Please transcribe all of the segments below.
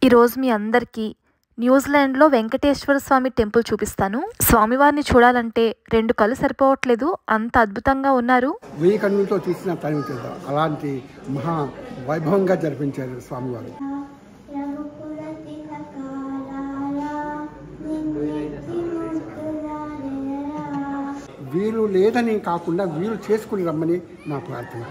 ఈ రోజు మీ అందరికీ న్యూజిలాండ్లో వెంకటేశ్వర స్వామి టెంపుల్ చూపిస్తాను. స్వామివారిని చూడాలంటే 2 కళ్ళు సరిపోవట్లేదు, అంత అద్భుతంగా ఉన్నారు. 1000 కన్నులతో చూసిన టైం కదా, అలాంటి మహా వైభవంగా జరిపించారు స్వామివారు. వీలు లేదని కాకుండా వీలు చేసుకుని రమ్మని నా ప్రార్థన.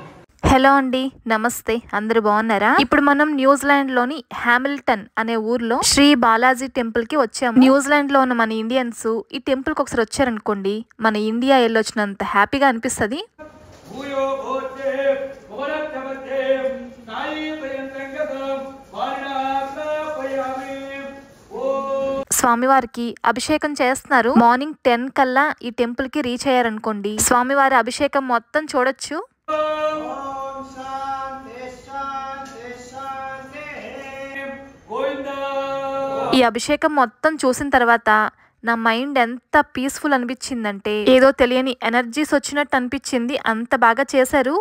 హలో అండి, నమస్తే, అందరూ బాగున్నారా? ఇప్పుడు మనం న్యూజిలాండ్ లోని హామిల్టన్ అనే ఊర్లో శ్రీ బాలాజీ టెంపుల్ కి వచ్చాము. న్యూజిలాండ్ లో ఉన్న మన ఇండియన్స్ ఈ టెంపుల్ కి ఒకసారి వచ్చారనుకోండి, మన ఇండియా వెళ్ళొచ్చినంత హ్యాపీగా అనిపిస్తుంది. స్వామివారికి అభిషేకం చేస్తున్నారు. మార్నింగ్ 10 కల్లా ఈ టెంపుల్ కి రీచ్ అయ్యారనుకోండి, స్వామివారి అభిషేకం మొత్తం చూడొచ్చు. ఈ అభిషేకం మొత్తం చూసిన తర్వాత నా మైండ్ ఎంత పీస్ఫుల్ అనిపించిందంటే, ఏదో తెలియని ఎనర్జీస్ వచ్చినట్టు అనిపించింది. అంత బాగా చేశారు.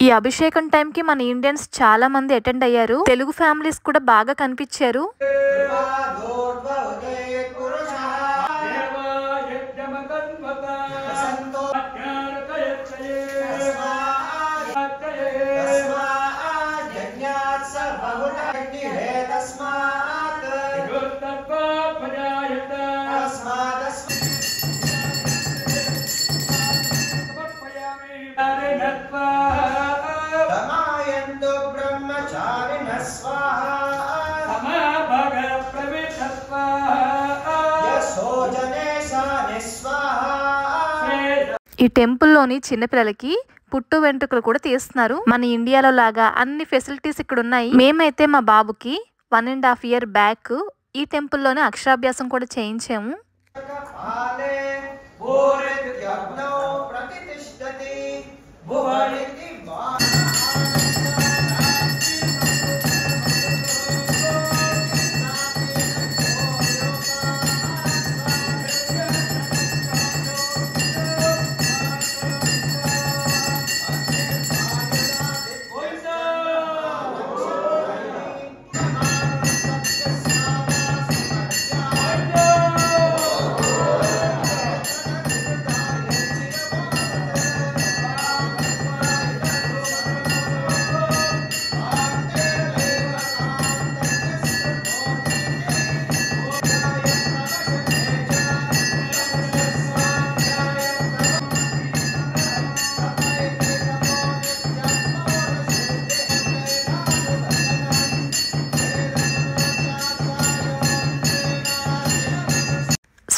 ఈ అభిషేకం టైంకి మన ఇండియన్స్ చాలా మంది అటెండ్ అయ్యారు. తెలుగు ఫ్యామిలీస్ కూడా బాగా కనిపించారు. ఈ టెంపుల్లోని చిన్నపిల్లలకి పుట్టు వెంట్రుకలు కూడా తీస్తున్నారు. మన ఇండియాలో లాగా అన్ని ఫెసిలిటీస్ ఇక్కడ ఉన్నాయి. మేమైతే మా బాబుకి 1.5 year బ్యాక్ ఈ టెంపుల్లోనే అక్షరాభ్యాసం కూడా చేయించాము.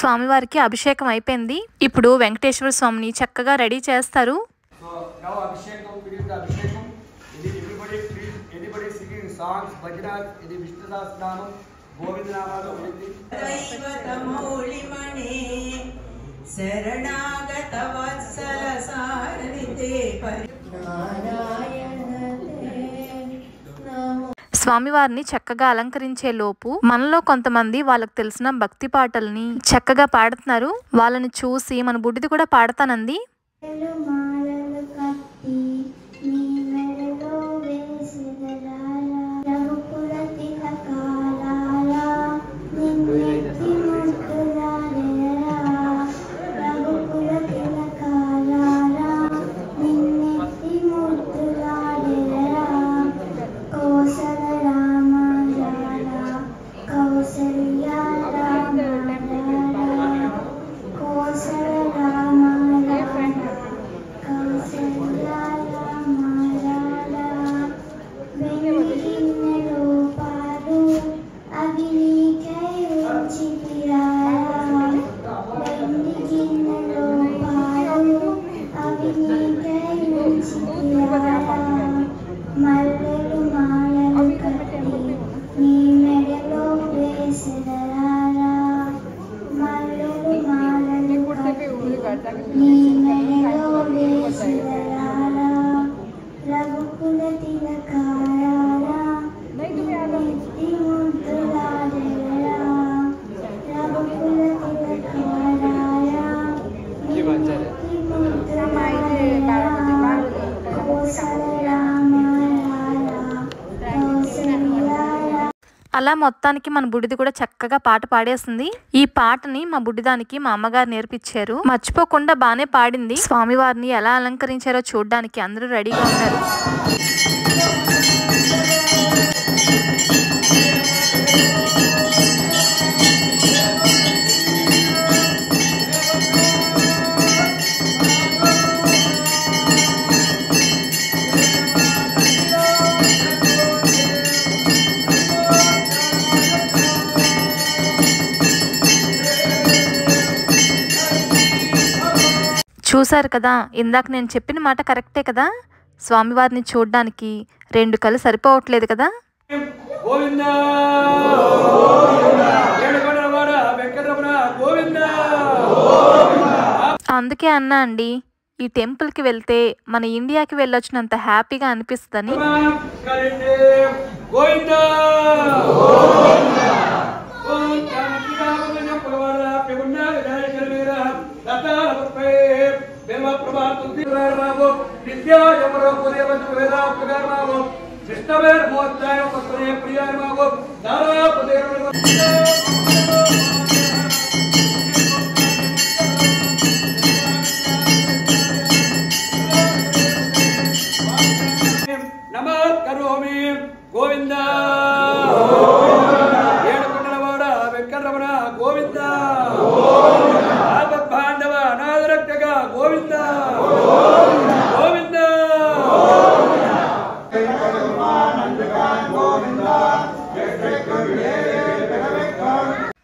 స్వామివారికి అభిషేకం అయిపోయింది. ఇప్పుడు వెంకటేశ్వర స్వామిని చక్కగా రెడీ చేస్తారు. స్వామివారిని చక్కగా అలంకరించే లోపు మనలో కొంతమంది వాళ్ళకి తెలిసిన భక్తి పాటల్ని చక్కగా పాడుతున్నారు. వాళ్ళని చూసి మన బుడ్డిది కూడా పాడతానంది. అలా మొత్తానికి మన బుడ్డిది కూడా చక్కగా పాట పాడేసింది. ఈ పాటని మా బుడ్డిదానికి మా అమ్మగారు నేర్పించారు. మర్చిపోకుండా బానే పాడింది. స్వామివారిని ఎలా అలంకరించారో చూడడానికి అందరూ రెడీగా ఉన్నారు. చూసారు కదా, ఇందాక నేను చెప్పిన మాట కరెక్టే కదా. స్వామివారిని చూడడానికి 2 కళ్ళు సరిపోవట్లేదు కదా. అందుకే అన్నా అండి, ఈ టెంపుల్కి వెళ్తే మన ఇండియాకి వెళ్ళొచ్చినంత హ్యాపీగా అనిపిస్తుందని.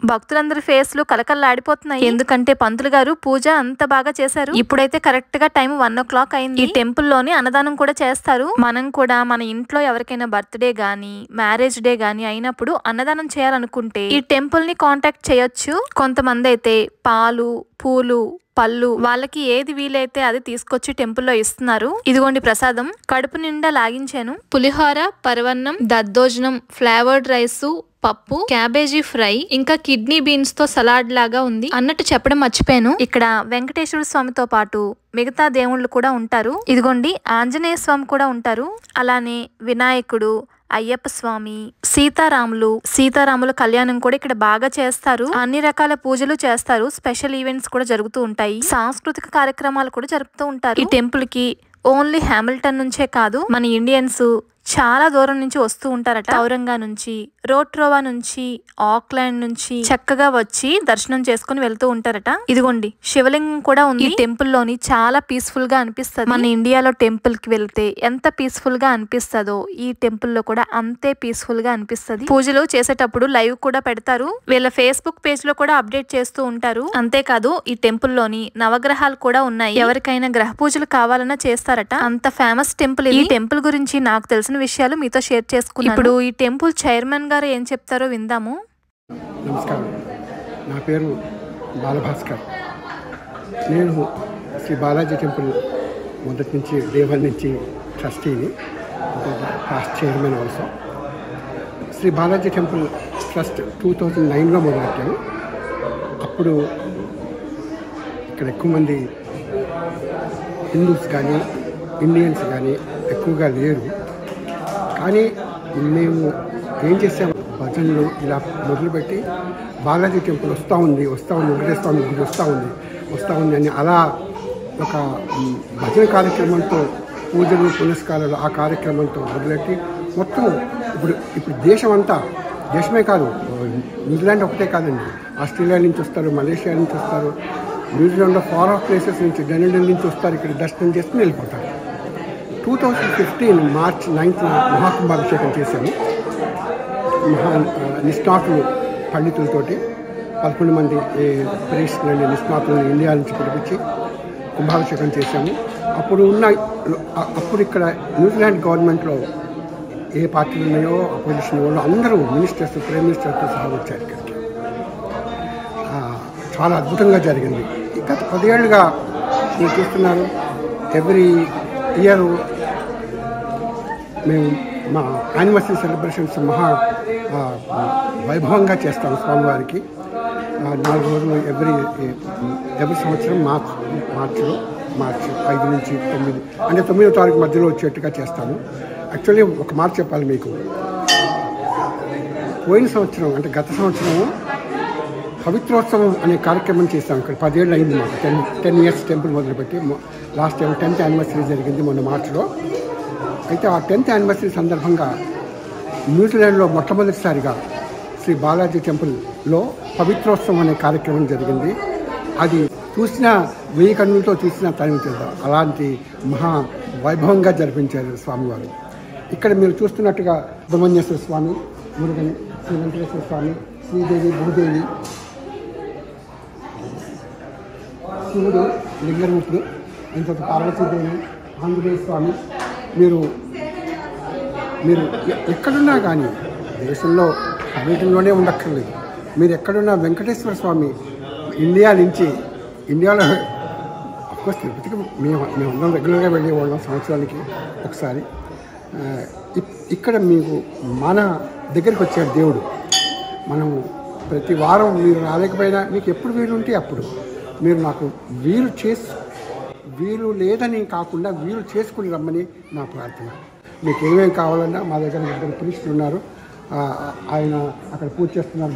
భక్తులందరి ఫేస్లు కలకల్లాడిపోతున్నాయి. ఎందుకంటే పంతులు గారు పూజ అంత బాగా చేశారు. ఇప్పుడైతే కరెక్ట్ గా టైం 1 o'clock అయింది. ఈ టెంపుల్ లోని అన్నదానం కూడా చేస్తారు. మనం కూడా మన ఇంట్లో ఎవరికైనా బర్త్డే గానీ మ్యారేజ్ డే గానీ అయినప్పుడు అన్నదానం చేయాలనుకుంటే ఈ టెంపుల్ ని కాంటాక్ట్ చేయొచ్చు. కొంతమంది అయితే పాలు, పూలు, పళ్ళు వాళ్ళకి ఏది వీలైతే అది తీసుకొచ్చి టెంపుల్లో ఇస్తున్నారు. ఇదిగోండి ప్రసాదం. కడుపు నిండా లాగించాను. పులిహోర, పరవన్నం, దద్దోజనం, ఫ్లేవర్డ్ రైస్, పప్పు, క్యాబేజీ ఫ్రై, ఇంకా కిడ్నీ బీన్స్ తో సలాడ్ లాగా ఉంది. అన్నట్టు చెప్పడం మర్చిపోయాను, ఇక్కడ వెంకటేశ్వర స్వామితో పాటు మిగతా దేవుళ్ళు కూడా ఉంటారు. ఇదిగోండి ఆంజనేయ స్వామి కూడా ఉంటారు. అలానే వినాయకుడు, అయ్యప్ప స్వామి, సీతారాముల కళ్యాణం కూడా ఇక్కడ బాగా చేస్తారు. అన్ని రకాల పూజలు చేస్తారు. స్పెషల్ ఈవెంట్స్ కూడా జరుగుతూ ఉంటాయి. సాంస్కృతిక కార్యక్రమాలు కూడా జరుపుతూ ఉంటారు. ఈ టెంపుల్ కి ఓన్లీ హ్యామిల్టన్ నుంచే కాదు, మన ఇండియన్స్ చాలా దూరం నుంచి వస్తూ ఉంటారట. ఔరంగా నుంచి, రోట్రోవా నుంచి, ఆక్లాండ్ నుంచి చక్కగా వచ్చి దర్శనం చేసుకుని వెళ్తూ ఉంటారట. ఇదిగోండి శివలింగం కూడా ఉంది. ఈ టెంపుల్ లోని చాలా పీస్ఫుల్ గా అనిపిస్తుంది. మన ఇండియాలో టెంపుల్ కి వెళ్తే ఎంత పీస్ఫుల్ గా అనిపిస్తుందో ఈ టెంపుల్ లో కూడా అంతే పీస్ఫుల్ గా అనిపిస్తుంది. పూజలు చేసేటప్పుడు లైవ్ కూడా పెడతారు. వీళ్ళ ఫేస్బుక్ పేజ్ లో కూడా అప్డేట్ చేస్తూ ఉంటారు. అంతేకాదు ఈ టెంపుల్ లోని నవగ్రహాలు కూడా ఉన్నాయి. ఎవరికైనా గ్రహ పూజలు కావాలన్నా చేస్తారట. అంత ఫేమస్ టెంపుల్. ఈ టెంపుల్ గురించి నాకు తెలిసిన విషయాలు మీతో షేర్ చేసుకున్నాను. ఇప్పుడు ఈ టెంపుల్ చైర్మన్ గారు ఏం చెప్తారో విందాము. నమస్కారం, నా పేరు బాలభాస్కర్. నేను శ్రీ బాలాజీ టెంపుల్ మొదటి నుంచి డే 1 నుంచి ట్రస్టీని, past chairman also. Shri Balaji temple trust 2009లో మొదలెట్టాను. అప్పుడు ఇక్కడ ఎక్కువ మంది హిందూస్ కానీ ఇండియన్స్ కానీ ఎక్కువగా లేరు. కానీ మేము ఏం చేసాము, భజనలు ఇలా మొదలుపెట్టి బాలాజీ టెంపుల్ వస్తూ ఉంది వెంకటేశ్వర గుడి వస్తూ ఉంది అని అలా ఒక భజన కార్యక్రమంతో పూజలు పునస్కారాలు ఆ కార్యక్రమంతో మొదలెట్టి మొత్తం ఇప్పుడు దేశమే కాదు, న్యూజిలాండ్ ఒకటే కాదండి, ఆస్ట్రేలియా నుంచి వస్తారు, మలేషియా నుంచి వస్తారు, న్యూజిలాండ్లో ఫార్ ఆఫ్ ప్లేసెస్ నుంచి డెనిడల్ నుంచి వస్తారు, ఇక్కడ దర్శనం చేసుకుని వెళ్ళిపోతారు. 2015 March 9th మహాకుంభాభిషేకం చేశాము. నిష్ణాతులు పండితులతోటి 11 మంది ప్రీస్టులని నిష్ణాతులను ఇండియా నుంచి పిలిపించి కుంభాభిషేకం చేశాము. అప్పుడు ఇక్కడ న్యూజిలాండ్ గవర్నమెంట్లో ఏ పార్టీలు ఉన్నాయో అపోజిషన్ వాళ్ళు అందరూ మినిస్టర్స్, ప్రైమ్ మినిస్టర్తో సహా వచ్చారు ఇక్కడికి. చాలా అద్భుతంగా జరిగింది. గత 10 ఏళ్ళుగా మీరు చూస్తున్నారు, ఎవ్రీ ఇయర్ మేము మా యానివర్సరీ సెలబ్రేషన్స్ మహా వైభవంగా చేస్తాము స్వామివారికి. 4 రోజులు ఎవ్రీ సంవత్సరం మార్చి 5 నుంచి 9 అంటే 9వ తారీఖు మధ్యలో వచ్చేట్టుగా చేస్తాము. యాక్చువల్లీ ఒక మాట చెప్పాలి మీకు, పోయిన సంవత్సరం అంటే గత సంవత్సరము పవిత్రోత్సవం అనే కార్యక్రమం చేస్తాం. ఇక్కడ 10 ఏళ్ళు అయింది మాకు. 10 ఇయర్స్ టెంపుల్ మొదలుపెట్టి. లాస్ట్ టైం 10th యానివర్సరీ జరిగింది మొన్న మార్చిలో. అయితే ఆ 10th యానివర్సరీ సందర్భంగా న్యూజిలాండ్లో మొట్టమొదటిసారిగా శ్రీ బాలాజీ టెంపుల్లో పవిత్రోత్సవం అనే కార్యక్రమం జరిగింది. అది చూసిన 1000 కన్నులతో చూసిన టైం చేద్దాం. అలాంటి మహా వైభవంగా జరిపించారు స్వామివారు. ఇక్కడ మీరు చూస్తున్నట్టుగా సుబ్రహ్మణ్యేశ్వర స్వామి, మురుగన్, శ్రీ వెంకటేశ్వర స్వామి, శ్రీదేవి, భూదేవి, శివుడు, లింగరూపుడు, ఇంత పార్వతీదేవి, ఆంజనేయ స్వామి. మీరు ఎక్కడున్నా కానీ దేశంలో పర్యటనలోనే ఉండక్కర్లేదు. మీరు ఎక్కడున్నా వెంకటేశ్వర స్వామి ఇండియాలో అఫ్కోర్స్ తిరుపతికి మేమందరం రెగ్యులర్గా వెళ్ళేవాళ్ళం సంవత్సరానికి ఒకసారి. ఇక్కడ మీకు మన దగ్గరికి వచ్చాడు దేవుడు. మనం ప్రతి వారం మీరు రాలేకపోయినా మీకు ఎప్పుడు వీలు ఉంటే అప్పుడు మీరు నాకు వీలు లేదని కాకుండా వీలు చేసుకుని రమ్మని నా ప్రార్థన. మీకు ఏమేమి కావాలన్నా మా దగ్గర 2 ప్రీస్టులు ఉన్నారు. ఆయన అక్కడ పూజ చేస్తున్నారు.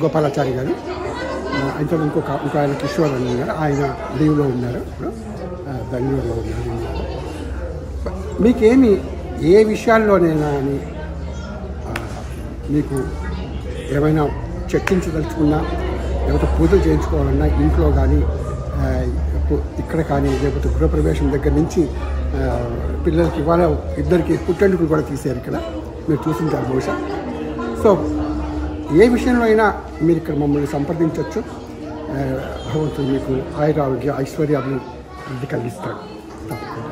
గోపాలాచారి గారు. అయితే ఇంకొక ఆయన కిషోర్ అని ఉన్నారు. ఆయన లీవ్లో ఉన్నారు. ఇప్పుడు బెంగళూరులో ఉన్నారు. మీకేమి ఏ విషయాల్లోనైనా అని మీకు ఏమైనా చర్చించదలుచుకున్నా, లేకపోతే పూజలు చేయించుకోవాలన్నా ఇంట్లో కానీ ఇక్కడ కానీ, లేకపోతే గృహప్రవేశం దగ్గర నుంచి పిల్లలకి ఇవాళ 2 పుట్టెంటుకులు కూడా తీశారు ఇక్కడ. మీరు చూసింటారు బహుశా. సో ఏ విషయంలో అయినా మీరు ఇక్కడ మమ్మల్ని సంప్రదించవచ్చు. భగవంతుడు మీకు ఆయురారోగ్య ఐశ్వర్యాన్ని కలిగిస్తాడు తప్పకుండా.